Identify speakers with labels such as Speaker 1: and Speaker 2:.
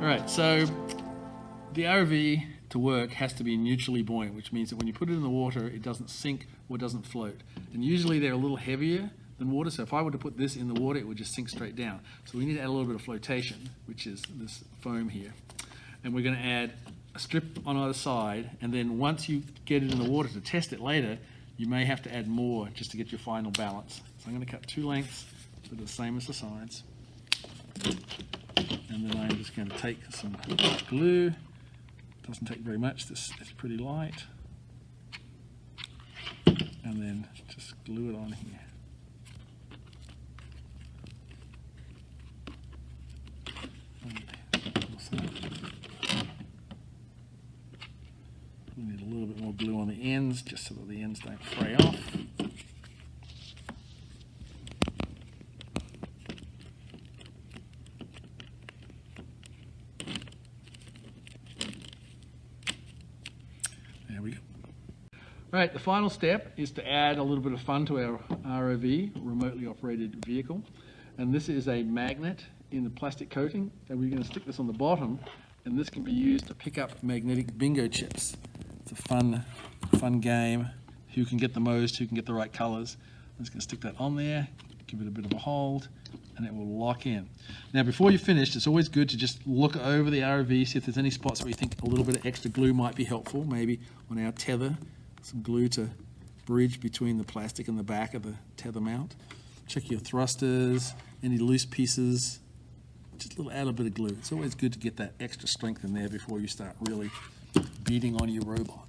Speaker 1: Alright, so the ROV to work has to be neutrally buoyant, which means that when you put it in the water, it doesn't sink or doesn't float. And usually they're a little heavier than water, so if I were to put this in the water, it would just sink straight down. So we need to add a little bit of flotation, which is this foam here. And we're going to add a strip on either side, and then once you get it in the water to test it later, you may have to add more just to get your final balance. So I'm going to cut 2 lengths that are the same as the sides. And then I'm just going to take some glue. Doesn't take very much, this is pretty light. And then just glue it on here. We need a little bit more glue on the ends, just so that the ends don't fray off. There we go. All right, the final step is to add a little bit of fun to our ROV, remotely operated vehicle. And this is a magnet in the plastic coating, and we're going to stick this on the bottom, and this can be used to pick up magnetic bingo chips. It's a fun game. Who can get the most, who can get the right colors. I'm just going to stick that on there, give it a bit of a hold, and it will lock in. Now before you finish, it's always good to just look over the ROV, see if there's any spots where you think a little bit of extra glue might be helpful. Maybe on our tether, some glue to bridge between the plastic and the back of the tether mount. Check your thrusters, any loose pieces, just add a bit of glue. It's always good to get that extra strength in there before you start really beating on your robot.